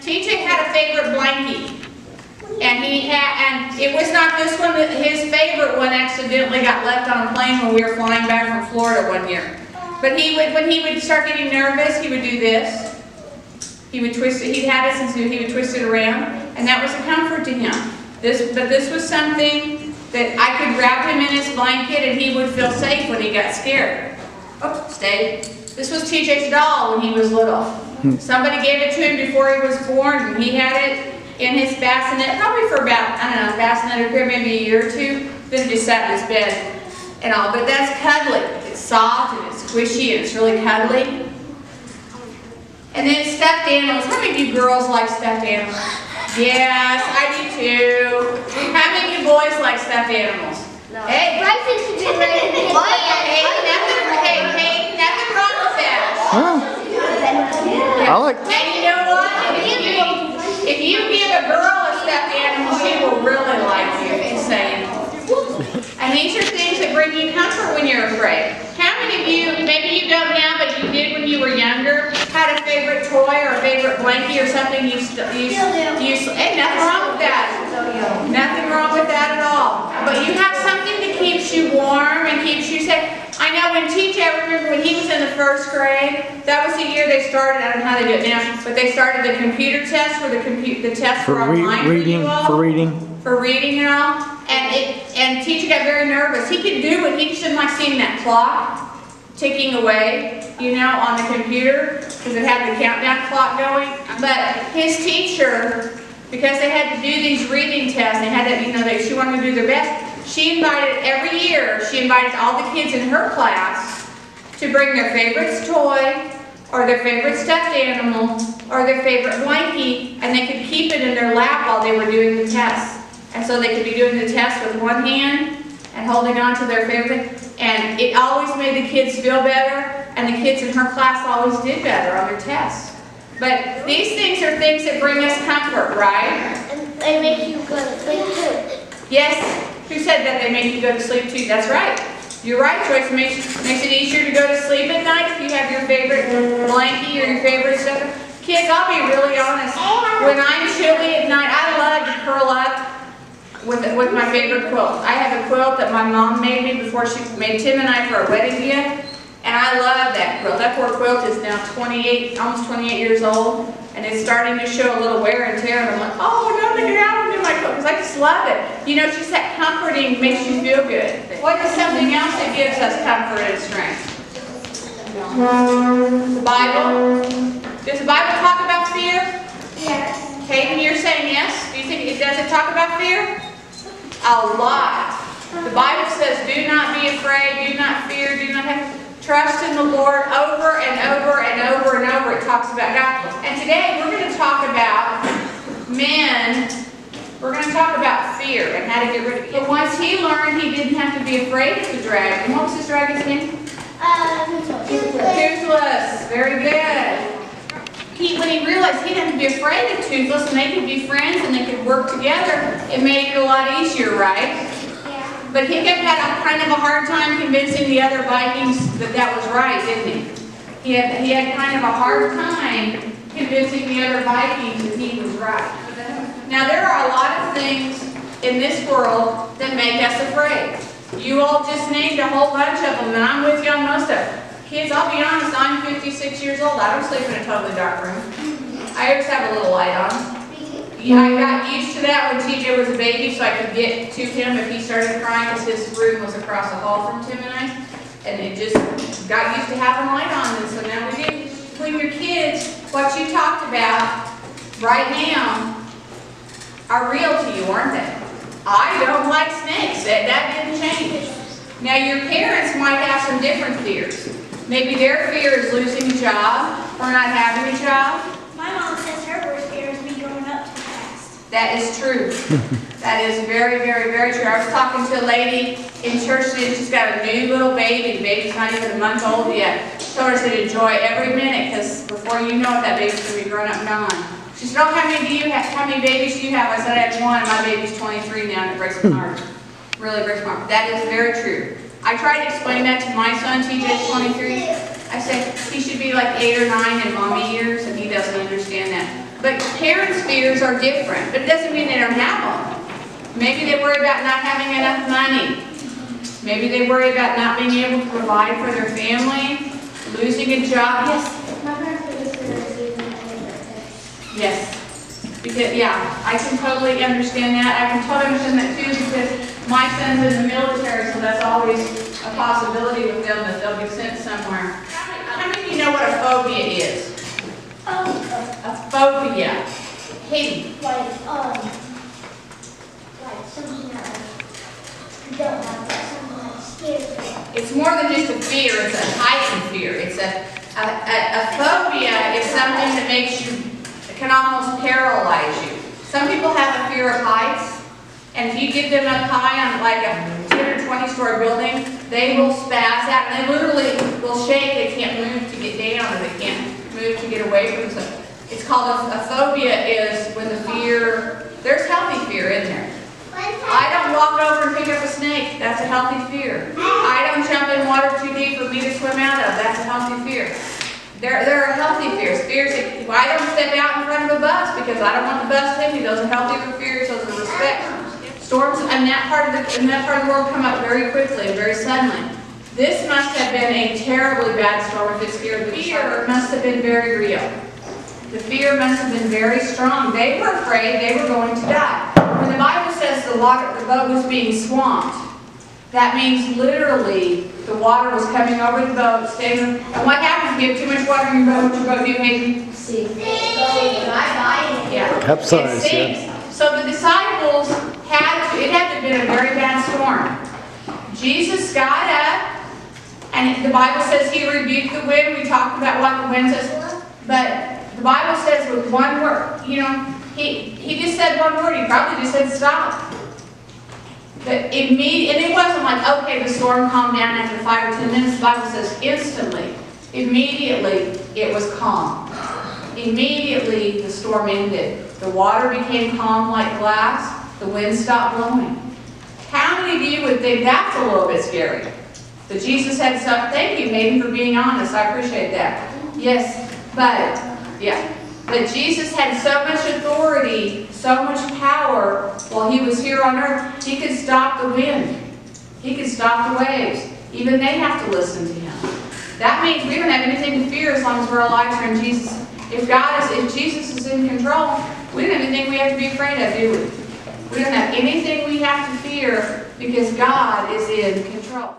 TJ had a favorite blankie. And it was not this one, his favorite one accidentally got left on a plane when we were flying back from Florida one year. But when he would start getting nervous, he would do this. He would twist it, he'd had it since he would twist it around, and that was a comfort to him. But this was something that I could wrap him in his blanket and he would feel safe when he got scared. Oh, stay. This was TJ's doll when he was little. Somebody gave it to him before he was born, and he had it in his bassinet, probably for about, I don't know, bassinet or maybe a year or two. Then he just sat in his bed and all. But that's cuddly. It's soft and it's squishy and it's really cuddly. And then stuffed animals. How many of you girls like stuffed animals? Yes, I do too. How many of you boys like stuffed animals? No. Hey, Bryson should be ready to nothing wrong with that. I like. And you know what? If you give a girl a stuffed animal, she will really like you. Just saying. And these are things that bring you comfort when you're afraid. How many of you, maybe you don't now, but you did when you were younger, had a favorite toy or a favorite blankie or something you hey, nothing wrong with that. Nothing wrong with that at all. But you have something that keeps you warm and keeps you safe. I know when TJ, I remember when he was in the first grade, that was the year they started, I don't know how they do it now, but they started the computer test where the tests were online for you all. For reading and all. And TJ got very nervous. He could do it, he just didn't like seeing that clock ticking away, you know, on the computer, because it had the countdown clock going. But his teacher, because they had to do these reading tests, they had to, you know, she wanted to do their best. She invited, every year, she invited all the kids in her class to bring their favorite toy, or their favorite stuffed animal, or their favorite blankie, and they could keep it in their lap while they were doing the test. And so they could be doing the test with one hand and holding on to their favorite. And it always made the kids feel better, and the kids in her class always did better on their tests. But these things are things that bring us comfort, right? And they make you go to sleep too. Yes. Who said that they make you go to sleep too? That's right. You're right, Joyce. It makes it easier to go to sleep at night if you have your favorite blankie or your favorite stuff. Kids, I'll be really honest. When I'm chilly at night, I love to curl up with my favorite quilt. I have a quilt that my mom made me before she made Tim and I for our wedding gift. And I love that quilt. That poor quilt is now almost 28 years old. And it's starting to show a little wear and tear. And I'm like, oh, no, take it out of my quilt. Because I just love it. You know, it's just that comforting, makes you feel good. What is something else that gives us comfort and strength? The Bible. Does the Bible talk about fear? Yes. Hayden, you're saying yes? Do you think it does talk about fear? A lot. The Bible says, do not be afraid, do not fear, do not have... Trust in the Lord over and over and over and over. It talks about God. And today we're going to talk about men. We're going to talk about fear and how to get rid of it. But once he learned he didn't have to be afraid of the dragon. What was his dragon's name? Toothless. Very good. When he realized he didn't have to be afraid of Toothless and they could be friends and they could work together, it made it a lot easier, right? But Hiccup had a kind of a hard time convincing the other Vikings that was right, didn't he? He had kind of a hard time convincing the other Vikings that he was right. Now there are a lot of things in this world that make us afraid. You all just named a whole bunch of them, and I'm with you on most of them. Kids, I'll be honest, I'm 56 years old. I don't sleep in a totally dark room. I always have a little light on. Yeah, I got used to that when TJ was a baby, so I could get to him if he started crying, because his room was across the hall from Tim and I. And it just got used to having light on, and so now we do. When your kids, what you talked about right now, are real to you, aren't they? I don't like snakes. That didn't change. Now your parents might have some different fears. Maybe their fear is losing a job or not having a job. My mom says her worst fear is me growing up too fast. That is true. That is very, very, very true. I was talking to a lady in church today. She's got a new little baby. The baby's not even a month old yet. I told her to enjoy every minute, because before you know it, that baby's going to be grown up and gone. She said, oh, how many babies do you have? I said, I have one, and my baby's 23 now, and it breaks my heart. Really breaks my heart. That is very true. I tried to explain that to my son, TJ's 23. I said, he should be like 8 or 9 in mommy years, and he doesn't understand that. But parents' fears are different, but it doesn't mean they don't have them. Maybe they worry about not having enough money. Maybe they worry about not being able to provide for their family, losing a job. Yes? My parents are just going to see them. Yes. Because, yeah, I can totally understand that. I can totally understand that too because my son's in the military, so that's always a possibility with them that they'll be sent somewhere. How many of you know what a phobia is? A phobia. Hey, Like something that you don't have, but something that scares you. it's more than just a fear, it's a heightened fear. It's a phobia is something that makes you, it can almost paralyze you. Some people have a fear of heights, and if you get them up high on like a 10 or 20-story building, they will spaz out, and they literally will shake. They can't move to get down, or they can't move to get away from something. It's called a phobia is when the fear, there's healthy fear in there. I don't walk over and pick up a snake. That's a healthy fear. I don't jump in water too deep for me to swim out of. That's a healthy fear. There are healthy fears. Fears that I don't step out in front of a bus because I don't want the bus to hit me. Those are healthier fears. Those are respect. Storms in that part of the world come up very quickly and very suddenly. This must have been a terribly bad storm if it scared the fear. Must have been very real. The fear must have been very strong. They were afraid they were going to die. When the Bible says the boat was being swamped, that means literally the water was coming over the boat, staying. And what happens if you have too much water in your boat? What's your boat do, Hayden? See. Yeah. Capsize, It sinks. So the disciples it had to have been a very bad storm. Jesus got up, and the Bible says he rebuked the wind. We talked about what the wind says. But the Bible says with one word, he just said one word. He probably just said stop. But and it wasn't like, okay, the storm calmed down after 5 or 10 minutes. The Bible says instantly, immediately, it was calm. Immediately, the storm ended. The water became calm like glass. The wind stopped blowing. How many of you would think that's a little bit scary? But Jesus had something. Thank you, Hayden, for being honest. I appreciate that. Yes, but Jesus had so much authority, so much power while he was here on earth. He could stop the wind. He could stop the waves. Even they have to listen to him. That means we don't have anything to fear as long as our lives are in Jesus. If Jesus is in control, we don't have anything we have to be afraid of, do we? We don't have anything we have to fear because God is in control.